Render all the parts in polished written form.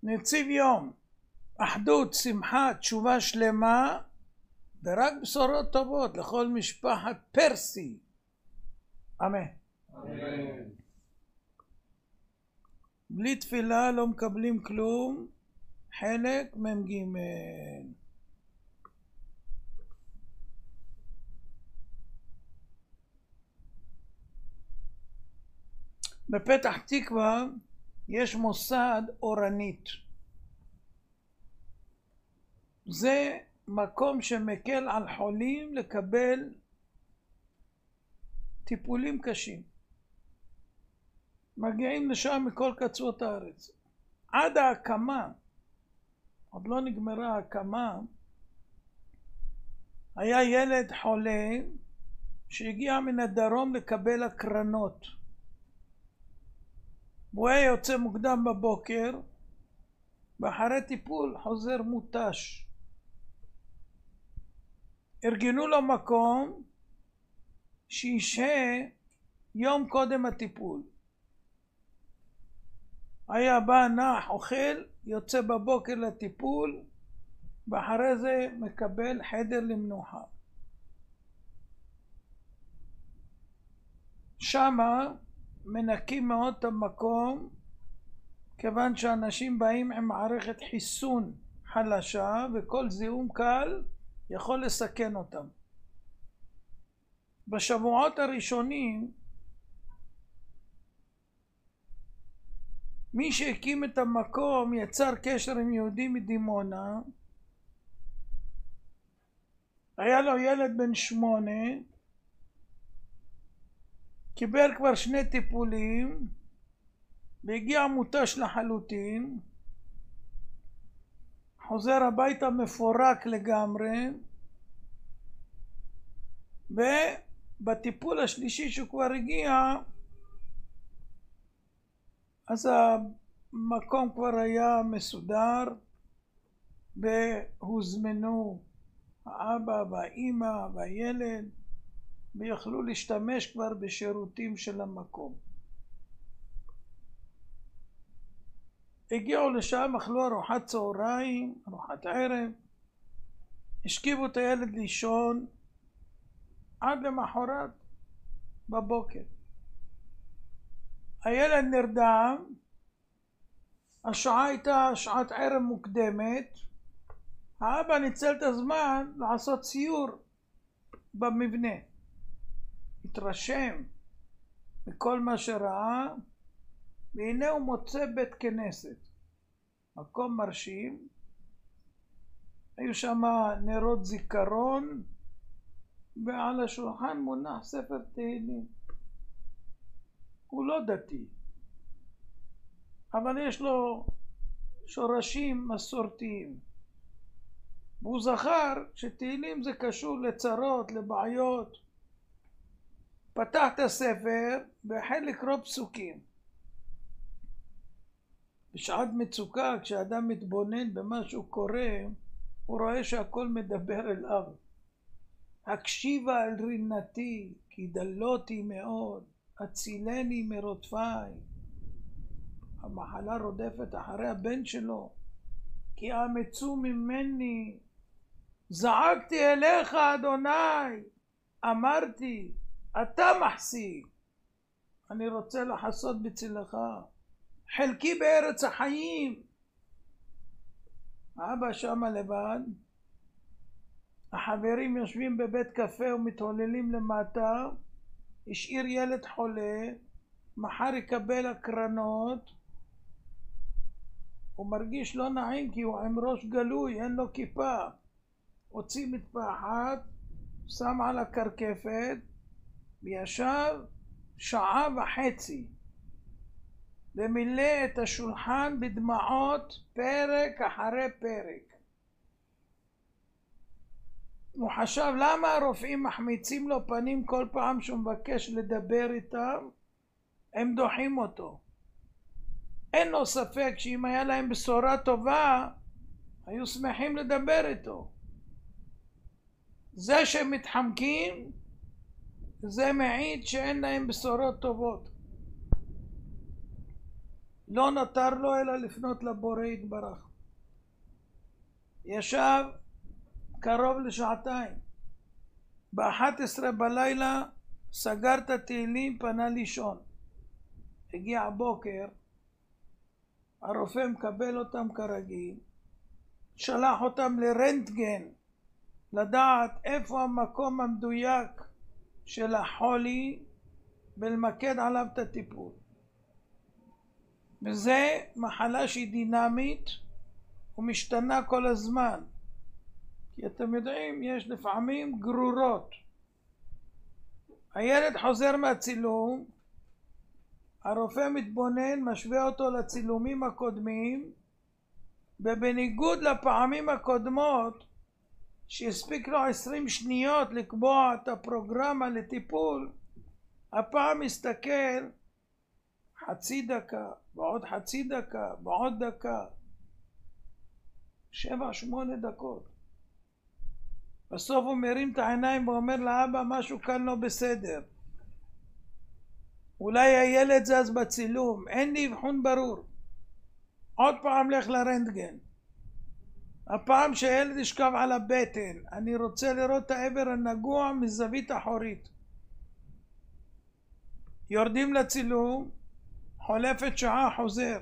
נציב יום, אחדות, שמחה, תשובה שלמה, ורק בשורות טובות לכל משפחת פרסי. אמן. אמן. בלי תפילה לא מקבלים כלום. חלק מ"ג. בפתח תקווה יש מוסד אורנית. זה מקום שמקל על חולים לקבל טיפולים קשים. מגיעים לשם מכל קצוות הארץ. עד ההקמה, עוד לא נגמרה ההקמה, היה ילד חולה שהגיע מן הדרום לקבל הקרנות. הוא היה יוצא מוקדם בבוקר, ואחרי טיפול חוזר מותש. ארגנו לו מקום שישהה יום קודם הטיפול. היה בא, נח, אוכל, יוצא בבוקר לטיפול, ואחרי זה מקבל חדר למנוחה. שמה מנקים מאוד את המקום, כיוון שאנשים באים עם מערכת חיסון חלשה, וכל זיהום קל יכול לסכן אותם. בשבועות הראשונים, מי שהקים את המקום יצר קשר עם יהודי מדימונה. היה לו ילד בן 8, קיבל כבר 2 טיפולים, והגיע מותש לחלוטין, חוזר הביתה מפורק לגמרי, ובטיפול השלישי שהוא כבר הגיע, אז המקום כבר היה מסודר, והוזמנו האבא והאימא והילד, ויכלו להשתמש כבר בשירותים של המקום. הגיעו לשם, אכלו ארוחת צהריים, ארוחת ערב, השכיבו את הילד לישון עד למחרת בבוקר. הילד נרדם, השעה הייתה שעת ערב מוקדמת, האבא ניצל את הזמן לעשות סיור במבנה. התרשם מכל מה שראה, והנה הוא מוצא בית כנסת. מקום מרשים, היו שם נרות זיכרון, ועל השולחן מונח ספר תהילים. הוא לא דתי, אבל יש לו שורשים מסורתיים. והוא זכר שתהילים זה קשור לצרות, לבעיות. פתח את הספר והחל לקרוא פסוקים. בשעת מצוקה, כשאדם מתבונן במה שהוא קורא, הוא רואה שהכל מדבר אליו. הקשיבה אל רינתי, כי דלותי מאוד, הצילני מרודפיי. המחלה רודפת אחרי הבן שלו, כי אמצו ממני. זעקתי אליך אדוני, אמרתי, אתה מחסי, אני רוצה לחסות בצלך, חלקי בארץ החיים. האבא שמה לבד, החברים יושבים בבית קפה ומתהוללים למטה, השאיר ילד חולה, מחר יקבל הקרנות. הוא מרגיש לא נעים כי הוא עם ראש גלוי, אין לו כיפה. הוציא מטפחת, שם על הקרקפת, וישב 1.5 שעות, ומילא את השולחן בדמעות פרק אחרי פרק. הוא חשב למה הרופאים מחמיצים לו פנים כל פעם שהוא מבקש לדבר איתם, הם דוחים אותו. אין לו ספק שאם היה להם בשורה טובה, היו שמחים לדבר איתו. זה שהם מתחמקים, זה מעיד שאין להם בשורות טובות. לא נותר לו אלא לפנות לבורא יתברך. ישב קרוב לשעתיים. ב-11 בלילה סגר את התהילים, פנה לישון. הגיע הבוקר, הרופא מקבל אותם כרגיל, שלח אותם לרנטגן, לדעת איפה המקום המדויק של החולי ולמקד עליו את הטיפול. וזה מחלה שהיא דינמית ומשתנה כל הזמן, כי אתם יודעים, יש לפעמים גרורות. הילד חוזר מהצילום, הרופא מתבונן, משווה אותו לצילומים הקודמים, ובניגוד לפעמים הקודמות שהספיק לו 20 שניות לקבוע את הפרוגרמה לטיפול, הפעם מסתכל חצי דקה ועוד חצי דקה ועוד דקה, 7-8 דקות. בסוף הוא מרים את העיניים ואומר לאבא, משהו כאן לא בסדר, אולי הילד זז בצילום, אין לי אבחון ברור. עוד פעם לך לרנטגן, הפעם שהילד ישכב על הבטן, אני רוצה לראות את העבר הנגוע מזווית אחורית. יורדים לצילום, חולפת שעה, חוזר,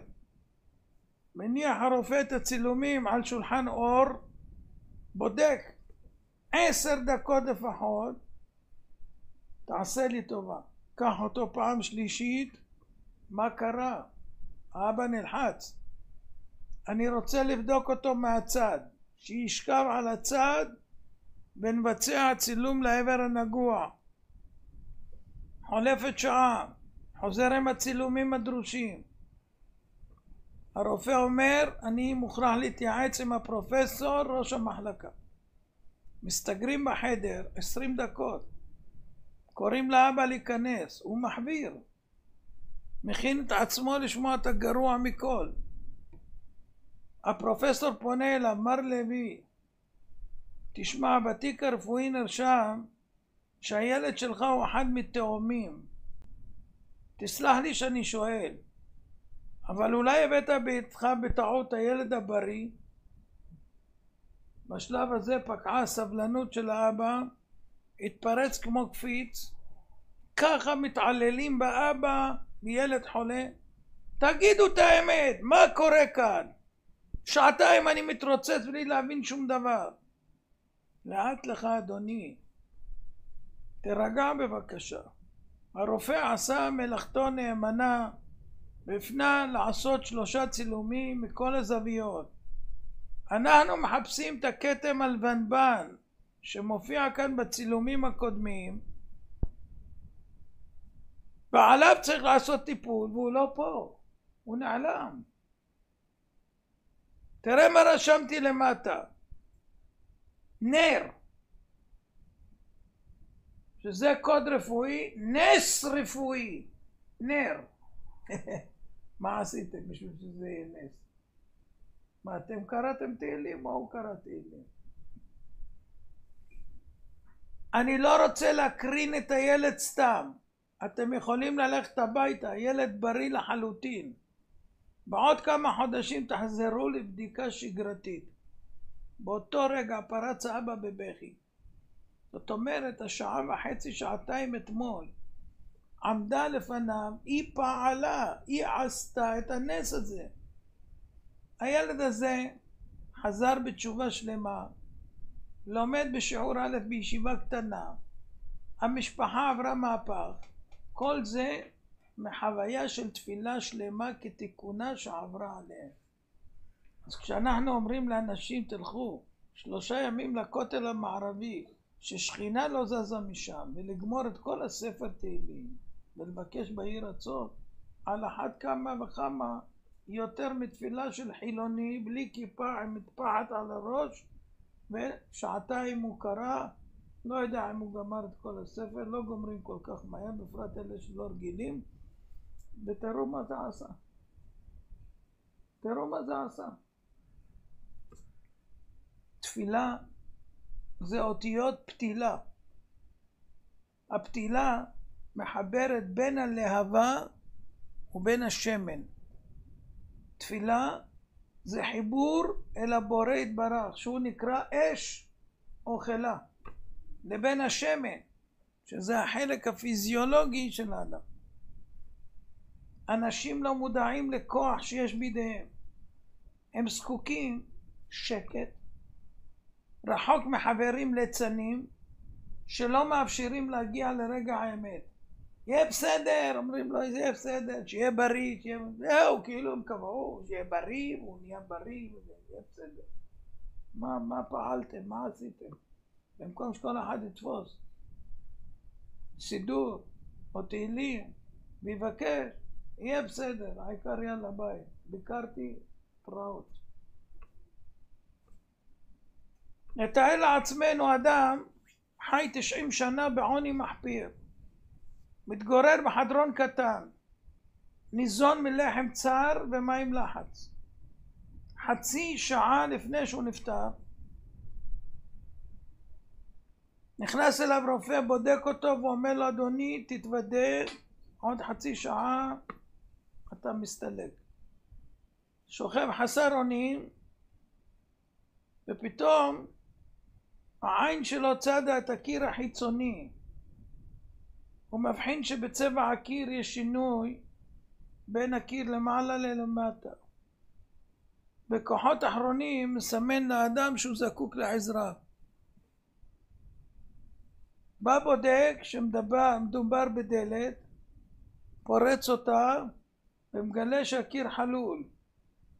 מניח הרופא את הצילומים על שולחן אור, בודק 10 דקות לפחות. תעשה לי טובה, קח אותו פעם שלישית, מה קרה? האבא נלחץ, אני רוצה לבדוק אותו מהצד, שישכב על הצד ונבצע צילום לעבר הנגוע. חולפת שעה, חוזר עם הצילומים הדרושים. הרופא אומר, אני מוכרח להתייעץ עם הפרופסור, ראש המחלקה. מסתגרים בחדר 20 דקות, קוראים לאבא להיכנס, הוא מחביר, מכין את עצמו לשמוע את הגרוע מכל. הפרופסור פונה אליו, מר לוי, תשמע, בתיק הרפואי נרשם שהילד שלך הוא אחד מתאומים. תסלח לי שאני שואל, אבל אולי הבאת ביתך בטעות הילד הבריא? בשלב הזה פקעה הסבלנות של האבא, התפרץ כמו קפיץ. ככה מתעללים באבא לילד חולה? תגידו את האמת, מה קורה כאן? שעתיים אני מתרוצץ בלי להבין שום דבר. לאט לך אדוני, תרגע בבקשה. הרופא עשה מלאכתו נאמנה, והפנה לעשות 3 צילומים מכל הזוויות. אנחנו מחפשים את הכתם הלבנבן שמופיע כאן בצילומים הקודמים, ועליו צריך לעשות טיפול, והוא לא פה, הוא נעלם. תראה מה רשמתי למטה, נר, שזה קוד רפואי, נס רפואי, נר. מה עשיתם בשביל שזה יהיה נס? מה, אתם קראתם תהילים או הוא קרא תהילים? אני לא רוצה להקרין את הילד סתם. אתם יכולים ללכת הביתה, הילד בריא לחלוטין. בעוד כמה חודשים תחזרו לבדיקה שגרתית. באותו רגע פרץ האבא בבכי. זאת אומרת, 1.5 שעה, שעתיים אתמול, עמדה לפניו, היא פעלה, היא עשתה את הנס הזה. הילד הזה חזר בתשובה שלמה, לומד בשיעור א' בישיבה קטנה, המשפחה עברה מהפך, כל זה מחוויה של תפילה שלמה כתיקונה שעברה עליהם. אז כשאנחנו אומרים לאנשים תלכו 3 ימים לכותל המערבי, ששכינה לא זזה משם, ולגמור את כל הספר תהילים ולבקש ביהי רצון, על אחת כמה וכמה יותר מתפילה של חילוני בלי כיפה עם מטפחת על הראש, ושעתיים הוא קרא, לא יודע אם הוא גמר את כל הספר, לא גומרים כל כך מהר, בפרט אלה שלא רגילים. ותראו מה זה עשה, תראו מה זה עשה. תפילה זה אותיות פתילה. הפתילה מחברת בין הלהבה ובין השמן. תפילה זה חיבור אל הבורא יתברך, שהוא נקרא אש אוכלה, לבין השמן, שזה החלק הפיזיולוגי של האדם. אנשים לא מודעים לכוח שיש בידיהם. הם זקוקים שקט, רחוק מחברים ליצנים, שלא מאפשרים להגיע לרגע האמת. יהיה בסדר, אומרים לו, יהיה בסדר, שיהיה בריא, זהו, כאילו הם קבעו, שיהיה בריא, הוא נהיה בריא, יהיה בסדר. מה פעלתם? מה עשיתם? במקום שכל אחד יתפוס סידור או תהילים ויבקש, יהיה בסדר, העיקר יאללה ביי, ביקרתי פרעות. נתאר לעצמנו אדם חי 90 שנה בעוני מחפיר, מתגורר בחדרון קטן, ניזון מלחם צר ומים לחץ. חצי שעה לפני שהוא נפטר נכנס אליו רופא, בודק אותו ואומר לו, אדוני תתוודא, עוד חצי שעה אתה מסתלק. שוכב חסר אונים, ופתאום העין שלו צדה את הקיר החיצוני. הוא מבחין שבצבע הקיר יש שינוי בין הקיר למעלה ללמטה. בכוחות אחרונים מסמן לאדם שהוא זקוק לעזרה. בא בודק שמדובר בדלת, פורץ אותה ומגלה שהקיר חלול,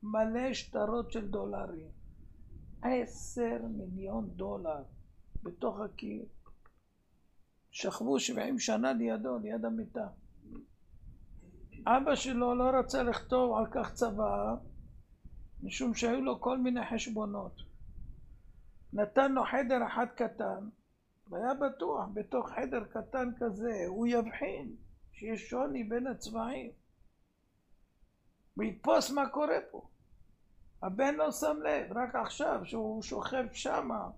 מלא שטרות של דולרים. 10 מיליון דולר בתוך הקיר. שכבו 70 שנה לידו, ליד המיטה. אבא שלו לא רצה לכתוב על כך צוואה, משום שהיו לו כל מיני חשבונות. נתן לו חדר אחד קטן, והיה בטוח בתוך חדר קטן כזה הוא יבחין שיש שוני בין הצבעים ויתפוס מה קורה פה. הבן לא שם לב, רק עכשיו שהוא שוכב שמה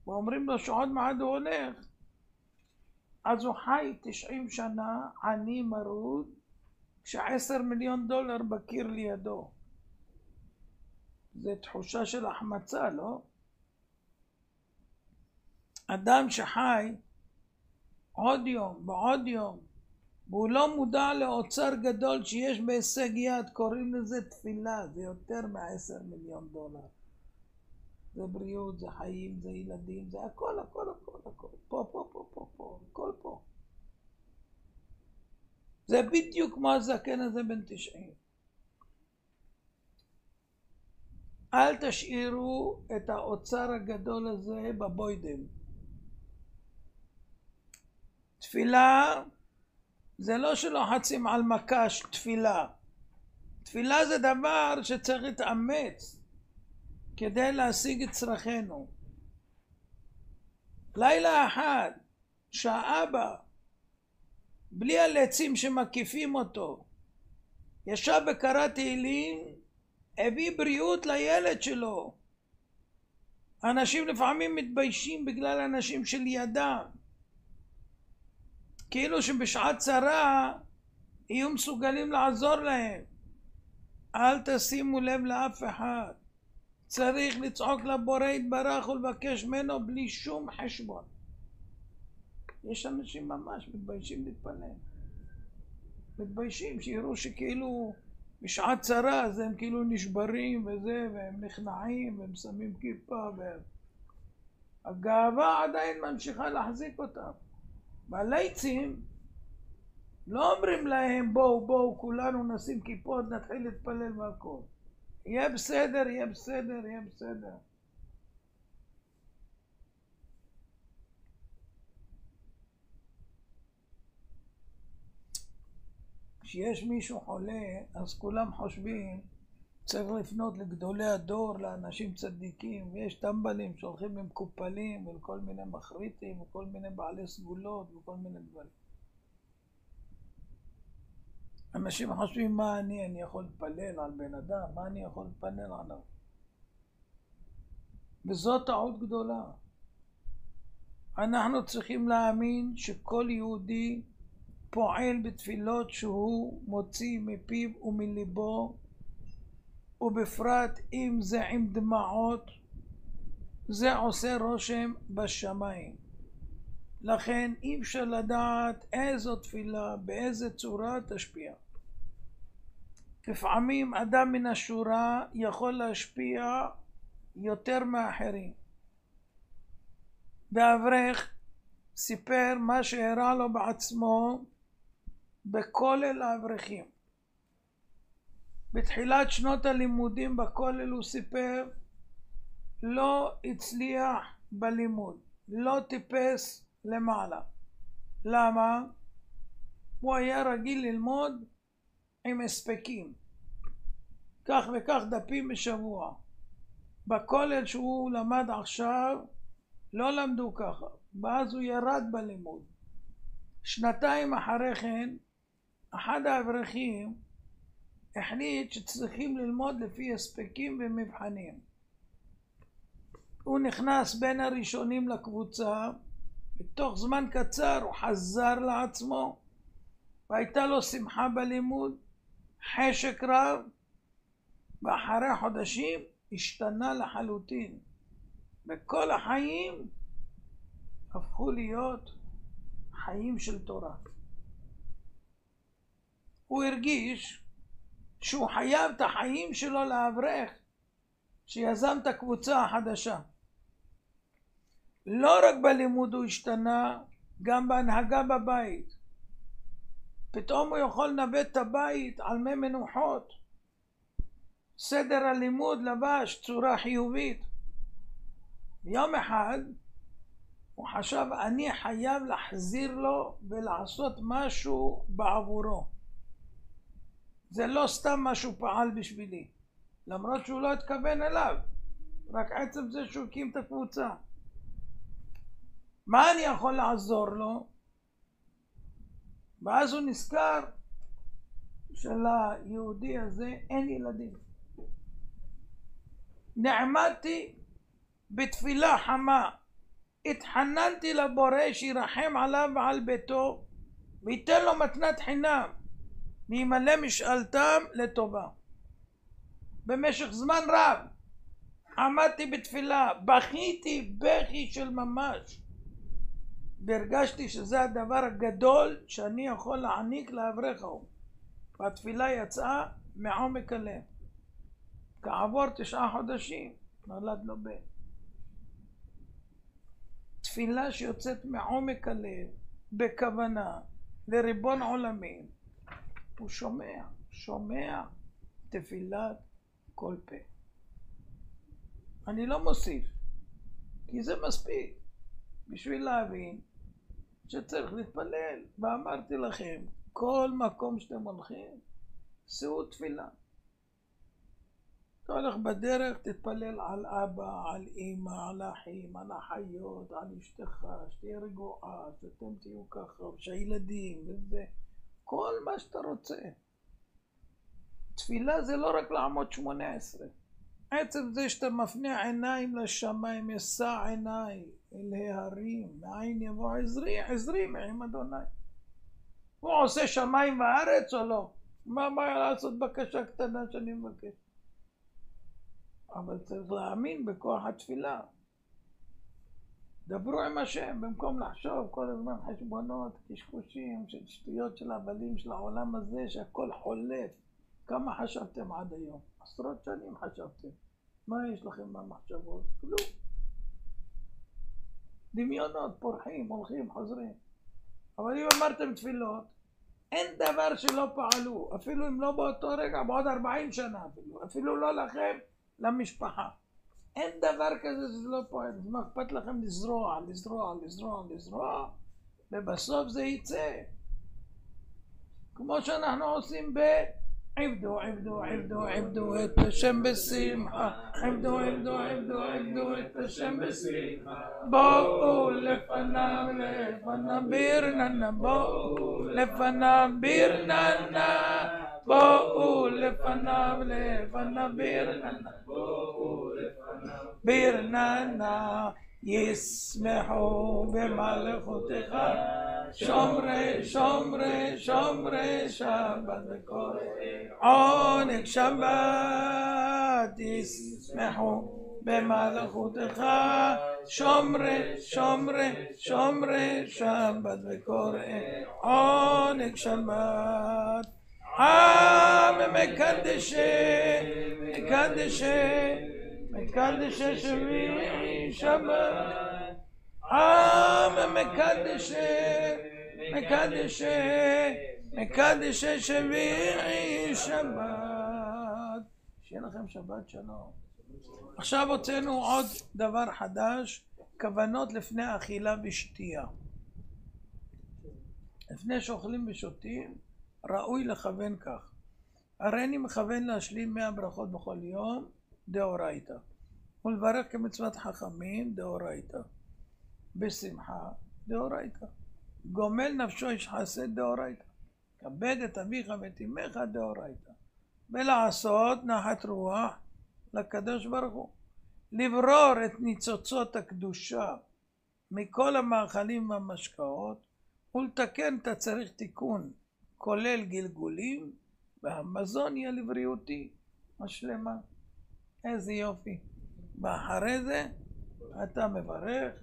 ואומרים לו שעוד מעט הוא הולך, אז הוא חי 90 שנה עני מרוד כש10 מיליון דולר בקיר לידו. זה תחושה של החמצה, לא? אדם שחי עוד יום ועוד יום והוא לא מודע לאוצר גדול שיש בהישג יד, קוראים לזה תפילה. זה יותר מ10 מיליון דולר. זה בריאות, זה חיים, זה ילדים, זה הכל, הכל, הכל, הכל. פה, הכל פה. זה בדיוק כמו הזקן הזה בן 90. אל תשאירו את האוצר הגדול הזה בבוידם. תפילה זה לא שלוחצים על מקש תפילה. תפילה זה דבר שצריך להתאמץ כדי להשיג את צרכינו. לילה אחד שהאבא בלי הלצים שמקיפים אותו ישב וקרא תהילים, הביא בריאות לילד שלו. אנשים לפעמים מתביישים בגלל אנשים שלידם, כאילו שבשעת צרה יהיו מסוגלים לעזור להם. אל תשימו לב לאף אחד. צריך לצעוק לבורא יתברך ולבקש ממנו בלי שום חשבון. יש אנשים ממש מתביישים להתפלל. מתביישים שיראו שכאילו בשעת צרה אז הם כאילו נשברים וזה, והם נכנעים והם שמים כיפה, והגאווה עדיין ממשיכה להחזיק אותם. והליצים לא אומרים להם בואו כולנו נשים כיפות נתחיל להתפלל והכל. יהיה בסדר, יהיה בסדר, יהיה בסדר. כשיש מישהו חולה אז כולם חושבים צריך לפנות לגדולי הדור, לאנשים צדיקים, ויש טמבלים שהולכים עם קופלים ולכל מיני מחריטים וכל מיני בעלי סגולות וכל מיני דברים. אנשים חושבים מה אני יכול להתפלל על בן אדם, מה אני יכול להתפלל עליו. וזאת טעות גדולה. אנחנו צריכים להאמין שכל יהודי פועל בתפילות שהוא מוציא מפיו ומליבו ובפרט אם זה עם דמעות, זה עושה רושם בשמיים. לכן אי אפשר לדעת איזו תפילה, באיזה צורה תשפיע. לפעמים אדם מן השורה יכול להשפיע יותר מאחרים. והאברך סיפר מה שהראה לו בעצמו בכולל האברכים. בתחילת שנות הלימודים בכולל הוא סיפר, לא הצליח בלימוד, לא טיפס למעלה. למה? הוא היה רגיל ללמוד עם הספקים, כך וכך דפים בשבוע. בכולל שהוא למד עכשיו לא למדו ככה, ואז הוא ירד בלימוד. שנתיים אחרי כן אחד האברכים החליט שצריכים ללמוד לפי הספקים ומבחנים. הוא נכנס בין הראשונים לקבוצה, בתוך זמן קצר הוא חזר לעצמו, והייתה לו שמחה בלימוד, חשק רב, ואחרי חודשים השתנה לחלוטין. וכל החיים הפכו להיות חיים של תורה. הוא הרגיש שהוא חייב את החיים שלו לאברך שיזם את הקבוצה החדשה. לא רק בלימוד הוא השתנה, גם בהנהגה בבית. פתאום הוא יכול לנווט את הבית על מי מנוחות. סדר הלימוד לבש צורה חיובית. יום אחד הוא חשב, אני חייב להחזיר לו ולעשות משהו בעבורו. זה לא סתם משהו פעל בשבילי, למרות שהוא לא התכוון אליו, רק עצם זה שהוא הקים את הקבוצה. מה אני יכול לעזור לו? ואז הוא נזכר שליהודי הזה אין ילדים. נעמדתי בתפילה חמה, התחננתי לבורא שירחם עליו ועל ביתו וייתן לו מתנת חינם וימלא משאלתם לטובה. במשך זמן רב עמדתי בתפילה, בכיתי בכי של ממש, והרגשתי שזה הדבר הגדול שאני יכול להעניק לאברך ההוא. והתפילה יצאה מעומק הלב. כעבור 9 חודשים נולד לו בן. תפילה שיוצאת מעומק הלב בכוונה לריבון עולמים, הוא שומע תפילת כל פה. אני לא מוסיף, כי זה מספיק בשביל להבין שצריך להתפלל. ואמרתי לכם, כל מקום שאתם הולכים, שאו תפילה. אתה הולך בדרך, תתפלל על אבא, על אמא, על האחים, על החיות, על אשתך, שתהיה רגועה, שאתם תהיו ככה, שהילדים וזה, כל מה שאתה רוצה. תפילה זה לא רק לעמוד 18. עצם זה שאתה מפנה עיניים לשמיים, ישא עיניי אל ההרים, מאין יבוא עזרי, עזרי מעם אדוני. הוא עושה שמיים וארץ או לא? מה בעיה לעשות בקשה קטנה שאני מבקש? אבל צריך להאמין בכוח התפילה. דברו עם השם במקום לחשוב כל הזמן חשבונות, קשקושים של שטויות של הבלים של העולם הזה שהכל חולף. כמה חשבתם עד היום? 10 שנים חשבתם. מה יש לכם במחשבות? כלום. דמיונות פורחים, הולכים, חוזרים. אבל אם אמרתם תפילות, אין דבר שלא פעלו, אפילו אם לא באותו רגע, בעוד 40 שנה אפילו לא לכם, למשפחה. אין דבר כזה שזה לא פועל. אז מה אכפת לכם לזרוע, ובסוף זה יצא. כמו שאנחנו עושים עבדו את השם בשמחה, עבדו את השם בשמחה, בואו לפניו בירננה, בואו לפניו בירננה, בואו לפניו בירננה, בירננה, ישמחו במלכותך, שומרי שומרי שומרי שבת בכל עונג שבת. ישמחו במלכותך, שומרי שומרי שומרי שבת בכל עונג שבת. מקדשי שביעי שבת. מקדשי שביעי שבת. שיהיה לכם שבת שלום. עכשיו הוצאנו עוד דבר חדש, כוונות לפני אכילה ושתייה. לפני שאוכלים ושותים ראוי לכוון כך. הרי אני מכוון להשלים 100 ברכות בכל יום דאורייתא, ולברך כמצוות חכמים דאורייתא, בשמחה דאורייתא, גומל נפשו איש חסד דאורייתא, כבד את אביך ואת אמך דאורייתא, ולעשות נחת רוח לקדוש ברוך הוא, לברור את ניצוצות הקדושה מכל המאכלים והמשקאות, ולתקן את הצריך תיקון כולל גלגולים, והמזון יהיה לבריאותי השלמה. איזה יופי. ואחרי זה אתה מברך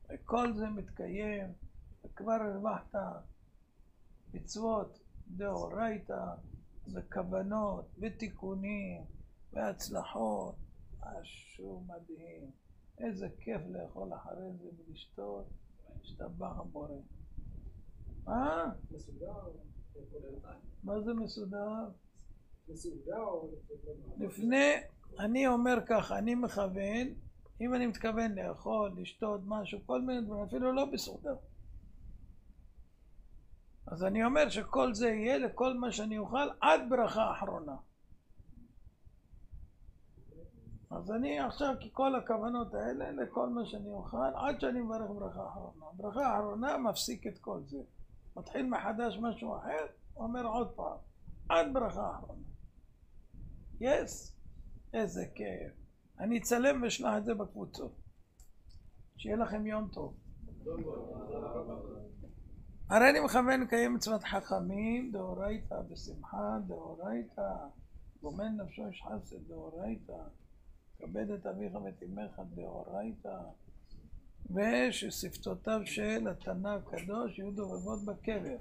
וכל זה מתקיים, וכבר הרווחת מצוות דאורייתא וכוונות ותיקונים והצלחות. משהו מדהים. איזה כיף לאכול אחרי זה ולשתות. השתבח הבורא. מסודר? מה זה מסודר? מסודר? לפני, אני אומר ככה, אני מכוון, אם אני מתכוון לאכול, לשתות משהו, כל מיני דברים, אפילו לא מסודר. אז אני אומר שכל זה יהיה לכל מה שאני אוכל עד ברכה אחרונה. אז אני עכשיו, כי כל הכוונות האלה, לכל מה שאני אוכל, עד שאני מברך ברכה אחרונה. ברכה האחרונה מפסיק את כל זה. מתחיל מחדש משהו אחר, אומר עוד פעם, עד ברכה אחרונה. איזה כיף. אני אצלם ושלח את זה בקבוצות. שיהיה לכם יום טוב. הרי אני מכוון לקיים מצוות חכמים דאורייתא, בשמחה דאורייתא, גומל נפשו איש חסד דאורייתא, כבד את אביך ואת אמך דאורייתא, וששפתותיו של התנא הקדוש יהיו דובבות בקבר.